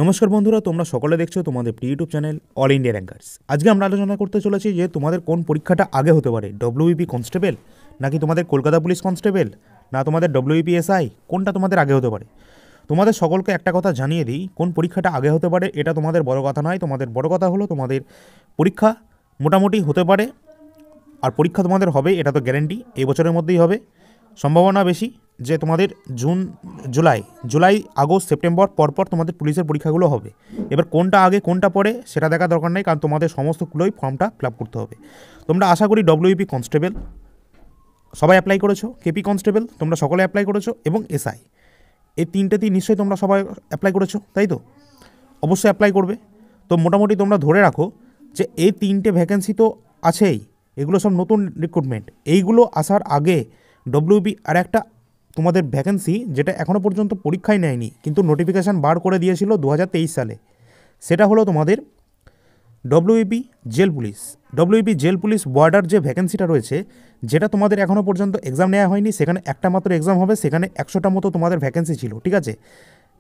নমস্কার বন্ধুরা, তোমরা সকলে দেখছো তোমাদের প্রিয় YouTube channel all India rankers. আজকে আমরা আলোচনা করতে চলেছি যে তোমাদের কোন পরীক্ষাটা আগে হতে পারে, ডব্লিউবিপি কনস্টেবল নাকি তোমাদের কলকাতা পুলিশ কনস্টেবল না তোমাদের ডব্লিউবিপি এসআই, কোনটা তোমাদের আগে হতে পারে। তোমাদের সকলকে একটা কথা জানিয়ে দিই, কোন পরীক্ষাটা আগে হতে পারে এটা তোমাদের বড় কথা নয়। তোমাদের বড় কথা হলো তোমাদের পরীক্ষা মোটামুটি হতে পারে, আর পরীক্ষা তোমাদের হবে এটা তো গ্যারেন্টি, এই বছরের মধ্যেই হবে। সম্ভাবনা বেশি যে তোমাদের জুলাই আগস্ট সেপ্টেম্বর পরপর তোমাদের পুলিশের পরীক্ষাগুলো হবে। এবার কোনটা আগে কোনটা পরে সেটা দেখা দরকার নেই, কারণ তোমাদের সমস্তগুলোই ফর্মটা ফিল আপ করতে হবে। তোমরা আশা করি ডব্লিউপি কনস্টেবল সবাই অ্যাপ্লাই করেছো, কেপি কনস্টেবল তোমরা সকলে অ্যাপ্লাই করেছো, এবং এসআই এই তিনটেতেই নিশ্চয়ই তোমরা সবাই অ্যাপ্লাই করেছো, তাই তো? অবশ্যই অ্যাপ্লাই করবে। তো মোটামুটি তোমরা ধরে রাখো যে এই তিনটে ভ্যাকেন্সি তো আছেই, এগুলো সব নতুন রিক্রুটমেন্ট। এইগুলো আসার আগে ডব্লিউবি আর একটা তোমাদের ভ্যাকেন্সি যেটা এখনও পর্যন্ত পরীক্ষায় নেয়নি কিন্তু নোটিফিকেশান বার করে দিয়েছিল 2023 সালে, সেটা হলো তোমাদের ডব্লিউবি জেল পুলিশ বর্ডার যে ভ্যাকেন্সিটা রয়েছে, যেটা তোমাদের এখনও পর্যন্ত এক্সাম নেওয়া হয়নি। সেখানে একটা মাত্র এক্সাম হবে, সেখানে 100টা মতো তোমাদের ভ্যাকেন্সি ছিল, ঠিক আছে?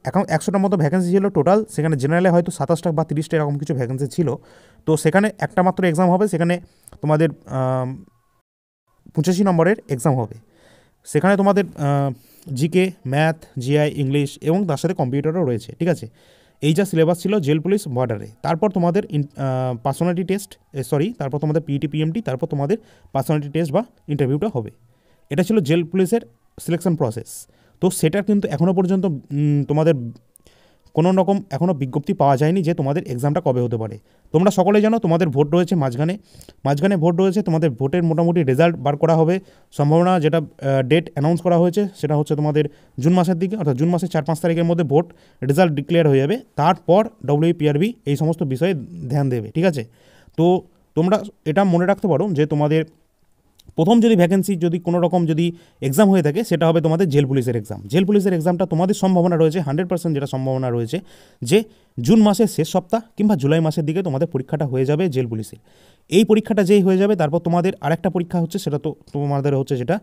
এখন 100টা মতো ভ্যাকেন্সি ছিল টোটাল, সেখানে জেনারেলে হয়তো 27টা বা 30টা এরকম কিছু ভ্যাকেন্সি ছিল। তো সেখানে একটা মাত্র এক্সাম হবে, সেখানে তোমাদের 85 নম্বরের এক্সাম হবে। সেখানে তোমাদের জিকে, ম্যাথ, জিআই, ইংলিশ এবং তার সাথে কম্পিউটারও রয়েছে, ঠিক আছে? এই যা সিলেবাস ছিল জেল পুলিশ বর্ডারে। তারপর তোমাদের পার্সোনালিটি টেস্ট, তারপর তোমাদের পিইটি পিএমটি, তারপর তোমাদের পার্সোনালিটি টেস্ট বা ইন্টারভিউটা হবে। এটা ছিল জেল পুলিশের সিলেকশন প্রসেস। তো সেটার কিন্তু এখনও পর্যন্ত তোমাদের কোনো রকম এখনও বিজ্ঞপ্তি পাওয়া যায়নি যে তোমাদের এক্সামটা কবে হতে পারে। তোমরা সকলে জানো তোমাদের ভোট রয়েছে মাঝখানে ভোট রয়েছে। তোমাদের ভোটের মোটামুটি রেজাল্ট বার করা হবে সম্ভাবনা, যেটা ডেট অ্যানাউন্স করা হয়েছে সেটা হচ্ছে তোমাদের জুন মাসের দিকে, অর্থাৎ জুন মাসের 4-5 তারিখের মধ্যে ভোট রেজাল্ট ডিক্লেয়ার হয়ে যাবে। তারপর ডব্লিউপিআরবি এই সমস্ত বিষয়ে ধ্যান দেবে, ঠিক আছে? তো তোমরা এটা মনে রাখতে পারো যে তোমাদের প্রথম যদি ভ্যাকেন্সি যদি কোনো রকম যদি এক্সাম হয়ে থাকে সেটা হবে তোমাদের জেল পুলিশের এক্সামটা তোমাদের সম্ভাবনা রয়েছে 100%, যেটা সম্ভাবনা রয়েছে যে জুন মাসের শেষ সপ্তাহ কিংবা জুলাই মাসের দিকে তোমাদের পরীক্ষাটা হয়ে যাবে জেল পুলিশের। এই পরীক্ষাটা যেই হয়ে যাবে তারপর তোমাদের আরেকটা পরীক্ষা হচ্ছে, সেটা তো তোমাদের হচ্ছে যেটা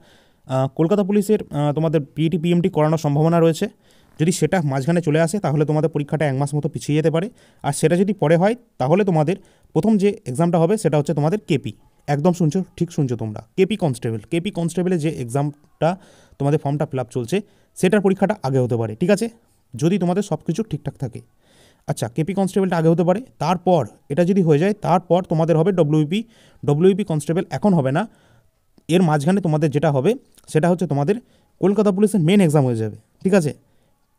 কলকাতা পুলিশের তোমাদের পিইটি পিএমটি করানোর সম্ভাবনা রয়েছে। যদি সেটা মাঝখানে চলে আসে তাহলে তোমাদের পরীক্ষাটা 1 মাস মতো পিছিয়ে যেতে পারে। আর সেটা যদি পরে হয় তাহলে তোমাদের প্রথম যে এক্সামটা হবে সেটা হচ্ছে তোমাদের কেপি। একদম ঠিক শুনছো তোমরা, কেপি কনস্টেবলের যে এক্সামটা তোমাদের ফর্মটা ফিল আপ চলছে সেটার পরীক্ষাটা আগে হতে পারে, ঠিক আছে? যদি তোমাদের সব কিছু ঠিকঠাক থাকে। আচ্ছা, কেপি কনস্টেবলটা আগে হতে পারে। তারপর এটা যদি হয়ে যায় তারপর তোমাদের হবে ডব্লিউপি কনস্টেবল এখন হবে না। এর মাঝখানে তোমাদের যেটা হবে সেটা হচ্ছে তোমাদের কলকাতা পুলিশের মেন এক্সাম হয়ে যাবে, ঠিক আছে?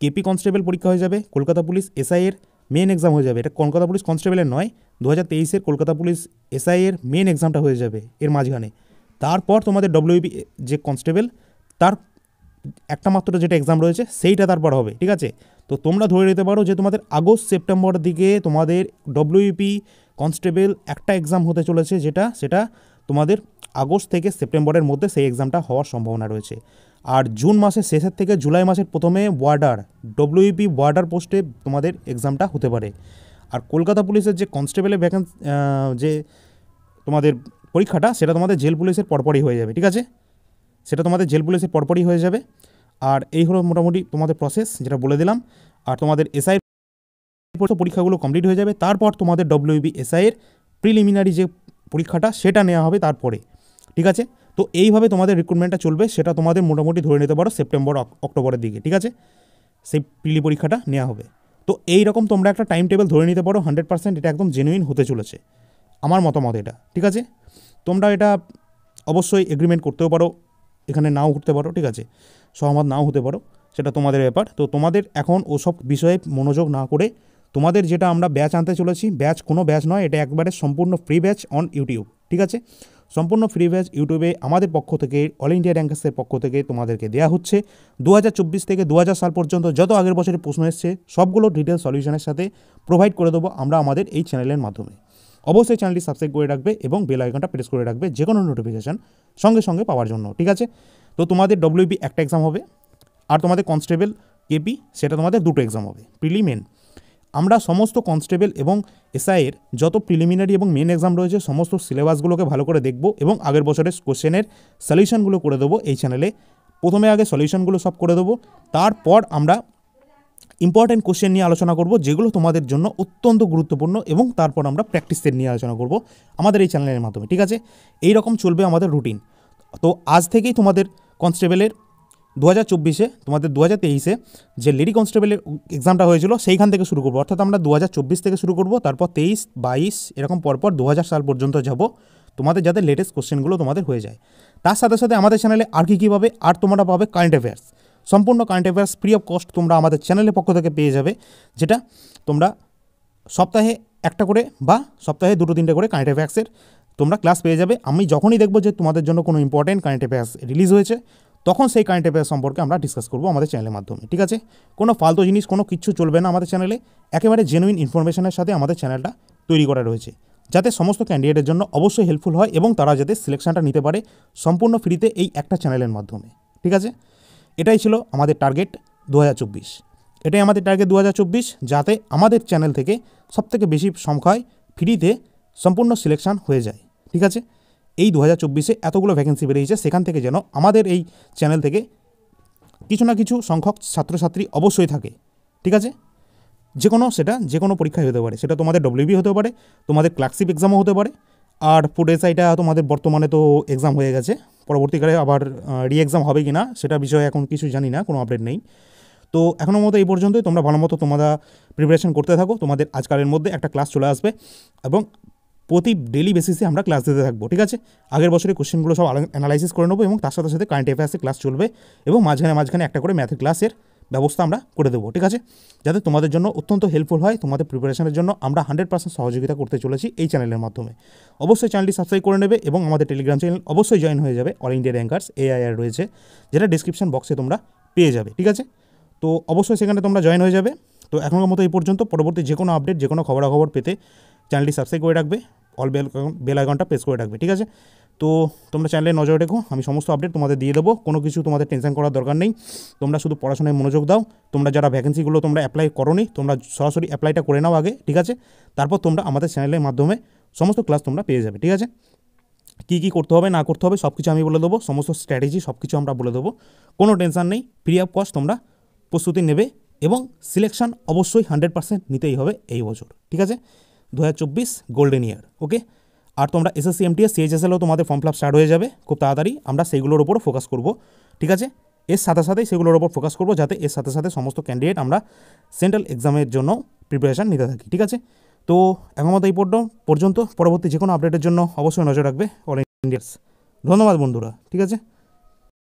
কেপি কনস্টেবল পরীক্ষা হয়ে যাবে, কলকাতা পুলিশ এসআইয়ের মেন এক্সাম হয়ে যাবে। এটা কলকাতা পুলিশ কনস্টেবলের নয়, 2023-এর কলকাতা পুলিশ এসআইয়ের মেন এক্সামটা হয়ে যাবে এর মাঝখানে। তারপর তোমাদের ডব্লিউবি যে কনস্টেবল তার একটা মাত্র যেটা এক্সাম রয়েছে সেইটা তারপর হবে, ঠিক আছে? তো তোমরা ধরে নিতে পারো যে তোমাদের আগস্ট সেপ্টেম্বর দিকে তোমাদের ডব্লিউপি কনস্টেবল একটা এক্সাম হতে চলেছে, সেটা তোমাদের আগস্ট থেকে সেপ্টেম্বরের মধ্যে সেই এক্সামটা হওয়ার সম্ভাবনা রয়েছে। আর জুন মাসের শেষের থেকে জুলাই মাসের প্রথমে ডব্লিউপি বর্ডার পোস্টে তোমাদের এক্সামটা হতে পারে। আর কলকাতা পুলিশের যে কনস্টেবলের ভ্যাকেন্সি যে তোমাদের পরীক্ষাটা সেটা তোমাদের জেল পুলিশের পরপরই হয়ে যাবে, ঠিক আছে? সেটা তোমাদের জেল পুলিশের পরপরই হয়ে যাবে। আর এই হলো মোটামুটি তোমাদের প্রসেস, যেটা বলে দিলাম। আর তোমাদের এসআই পরীক্ষাগুলো কমপ্লিট হয়ে যাবে। তারপর তোমাদের ডব্লিউবি এসআইয়ের প্রিলিমিনারি যে পরীক্ষাটা সেটা নেওয়া হবে তারপরে, ঠিক আছে? তো এইভাবে তোমাদের রিক্রুটমেন্টটা চলবে, সেটা তোমাদের মোটামুটি ধরে নিতে পারো সেপ্টেম্বর অক্টোবরের দিকে, ঠিক আছে? সেই প্রিলি পরীক্ষাটা নেওয়া হবে। তো এই রকম তোমরা একটা টাইম টেবিল ধরে নিতে পারো 100%, এটা একদম জেনুইন হতে চলেছে, আমার মতামত এটা, ঠিক আছে? তোমরা এটা অবশ্যই এগ্রিমেন্ট করতেও পারো, এখানে নাও করতে পারো, ঠিক আছে? সহমত নাও হতে পারো, সেটা তোমাদের ব্যাপার। তো তোমাদের এখন ওসব বিষয়ে মনোযোগ না করে তোমাদের যেটা আমরা ব্যাচ আনতে চলেছি, কোনো ব্যাচ নয়, এটা একবারে সম্পূর্ণ ফ্রি ব্যাচ অন ইউটিউব, ঠিক আছে? সম্পূর্ণ ফ্রি ব্যাচ ইউটিউবে আমাদের পক্ষ থেকে, অল ইন্ডিয়া র্যাঙ্কার্সের পক্ষ থেকে তোমাদেরকে দেওয়া হচ্ছে। 2024 থেকে 2000 সাল পর্যন্ত যত আগের বছরের প্রশ্ন এসছে সবগুলো ডিটেল সলিউশনের সাথে প্রোভাইড করে দেবো আমরা আমাদের এই চ্যানেলের মাধ্যমে। অবশ্যই চ্যানেলটি সাবস্ক্রাইব করে রাখবে এবং বেল আইকনটা প্রেস করে রাখবে যে কোনো নোটিফিকেশান সঙ্গে সঙ্গে পাওয়ার জন্য, ঠিক আছে? তো তোমাদের ডব্লিউবি একটা এক্সাম হবে, আর তোমাদের কনস্টেবল কেপি সেটা তোমাদের দুটো এক্সাম হবে, প্রিলিমেন। আমরা সমস্ত কনস্টেবল এবং এসআইয়ের যত প্রিলিমিনারি এবং মেন এক্সাম রয়েছে সমস্ত সিলেবাসগুলোকে ভালো করে দেখব এবং আগের বছরের কোশ্চেনের সলিউশনগুলো করে দেবো এই চ্যানেলে। প্রথমে আগে সলিউশনগুলো সব করে দেবো, তারপর আমরা ইম্পর্টেন্ট কোশ্চেন নিয়ে আলোচনা করব, যেগুলো তোমাদের জন্য অত্যন্ত গুরুত্বপূর্ণ, এবং তারপর আমরা প্র্যাকটিস সেট নিয়ে আলোচনা করব আমাদের এই চ্যানেলের মাধ্যমে। ঠিক আছে, এই রকম চলবে আমাদের রুটিন। তো আজ থেকেই তোমাদের কনস্টেবলের 2024-এ, তোমাদের 2023-এ যে লেডি কনস্টেবলের এক্সামটা হয়েছিল সেইখান থেকে শুরু করবো। অর্থাৎ আমরা 2024 থেকে শুরু করব, তারপর 23, 22 এরকম পরপর 2000 সাল পর্যন্ত যাব, তোমাদের যাতে লেটেস্ট কোশ্চেনগুলো তোমাদের হয়ে যায়। তার সাথে সাথে আমাদের চ্যানেলে আর কী পাবে, আর তোমরা পাবে কারেন্ট অ্যাফেয়ার্স, সম্পূর্ণ current affairs free of cost তোমরা আমাদের চ্যানেলের পক্ষ থেকে পেয়ে যাবে, যেটা তোমরা সপ্তাহে একটা করে বা সপ্তাহে 2-3টে করে কারেন্ট অ্যাফেয়ার্সের তোমরা ক্লাস পেয়ে যাবে। আমি যখনই দেখবো যে তোমাদের জন্য কোনো ইম্পর্টেন্ট কারেন্ট অ্যাফেয়ার্স রিলিজ হয়েছে, তখন সেই কারেন্ট অ্যাফেয়ার্স সম্পর্কে আমরা ডিসকাস করবো আমাদের চ্যানেলের মাধ্যমে। ঠিক আছে, কোনো ফালতু জিনিস কোনো কিচ্ছু চলবে না আমাদের চ্যানেলে, একেবারে জেনুইন ইনফরমেশনের সাথে আমাদের চ্যানেলটা তৈরি করা রয়েছে, যাতে সমস্ত ক্যান্ডিডেটের জন্য অবশ্যই হেল্পফুল হয় এবং তারা যাতে সিলেকশনটা নিতে পারে সম্পূর্ণ ফ্রিতে এই একটা চ্যানেলের মাধ্যমে। ঠিক আছে, এটাই ছিল আমাদের টার্গেট 2024। এটাই আমাদের টার্গেট 2024, যাতে আমাদের চ্যানেল থেকে সবথেকে বেশি সংখ্যায় ফ্রিতে সম্পূর্ণ সিলেকশন হয়ে যায়। ঠিক আছে, এই 2024-এ এতগুলো ভ্যাকেন্সি বেরিয়েছে, সেখান থেকে যেন আমাদের এই চ্যানেল থেকে কিছু না কিছু সংখ্যক ছাত্রছাত্রী অবশ্যই থাকে। ঠিক আছে, যে কোনো পরীক্ষায় হতে পারে, সেটা তোমাদের ডব্লিউবি হতে পারে, তোমাদের ক্লার্কশিপ এক্সামও হতে পারে, আর ফুড এসআইটা তোমাদের বর্তমানে তো এক্সাম হয়ে গেছে, পরবর্তীকালে আবার রি এক্সাম হবে কি না সেটা বিষয়ে এখন কিছু জানি না, কোনো আপডেট নেই। তো এখনও মতো এই পর্যন্তই, তোমরা ভালো মতো তোমরা প্রিপারেশন করতে থাকো। তোমাদের আজকালের মধ্যে একটা ক্লাস চলে আসবে এবং প্রতি ডেলি বেসিসে আমরা ক্লাস দিতে থাকবো। ঠিক আছে, আগের বছরের কোশ্চেনগুলো সব অ্যানালাইসিস করে নেবো এবং তার সাথে সাথে কারেন্ট অ্যাফেয়ার্সের ক্লাস চলবে এবং মাঝখানে একটা করে ম্যাথের ক্লাসের ব্যবস্থা আমরা করে দেবো। ঠিক আছে, যাতে তোমাদের জন্য অত্যন্ত হেল্পফুল হয়, তোমাদের প্রিপারেশনের জন্য আমরা 100% সহযোগিতা করতে চলেছি এই চ্যানেলের মাধ্যমে। অবশ্যই চ্যানেলটি সাবস্ক্রাইব করে নেবে এবং আমাদের টেলিগ্রাম চ্যানেল অবশ্যই জয়েন হয়ে যাবে, অল ইন্ডিয়া র্যাঙ্কার্স AIR রয়েছে, যেটা ডিসক্রিপশন বক্সে তোমরা পেয়ে যাবে। ঠিক আছে, তো অবশ্যই সেখানে তোমরা জয়েন হয়ে যাবে। তো এখনকার মতো এই পর্যন্ত, পরবর্তী যে কোনো আপডেট যে কোনো খবরাখবর পেতে চ্যানেলটি সাবস্ক্রাইব করে রাখবে, অল বেল আইকনটা প্রেস করে রাখবে। ঠিক আছে, তো তোমরা চ্যানেলে নজর রেখো, আমি সমস্ত আপডেট তোমাদের দিয়ে দেবো, কোনো কিছু তোমাদের টেনশন করার দরকার নেই। তোমরা শুধু পড়াশোনায় মনোযোগ দাও। তোমরা যারা ভ্যাকেন্সিগুলো তোমরা অ্যাপ্লাই করোনি, তোমরা সরাসরি অ্যাপ্লাইটা করে নাও আগে। ঠিক আছে, তারপর তোমরা আমাদের চ্যানেলের মাধ্যমে সমস্ত ক্লাস তোমরা পেয়ে যাবে। ঠিক আছে, কী কী করতে হবে না করতে হবে সব কিছু আমি বলে দেবো, সমস্ত স্ট্র্যাটেজি সব কিছু আমরা বলে দেবো, কোনো টেনশন নেই। ফ্রি অফ কস্ট তোমরা প্রস্তুতি নেবে এবং সিলেকশন অবশ্যই 100% নিতেই হবে এই বছর। ঠিক আছে, 2024 গোল্ডেন ইয়ার। ওকে, আর তোমরা SSC MTS CHSLও তোমাদের ফর্ম ফিল আপ স্টার্ট হয়ে যাবে খুব তাড়াতাড়ি, আমরা সেইগুলোর ওপর ফোকাস করব। ঠিক আছে, এর সাথে সাথেই সেগুলোর ওপর ফোকাস করব, যাতে এর সাথে সাথে সমস্ত ক্যান্ডিডেট আমরা সেন্ট্রাল এক্সামের জন্য প্রিপারেশান নিতে থাকি। ঠিক আছে, তো এখন মতো এই পর্যন্ত, পরবর্তী যে কোনো আপডেটের জন্য অবশ্যই নজর রাখবে অল ইন্ডিয়াস। ধন্যবাদ বন্ধুরা। ঠিক আছে।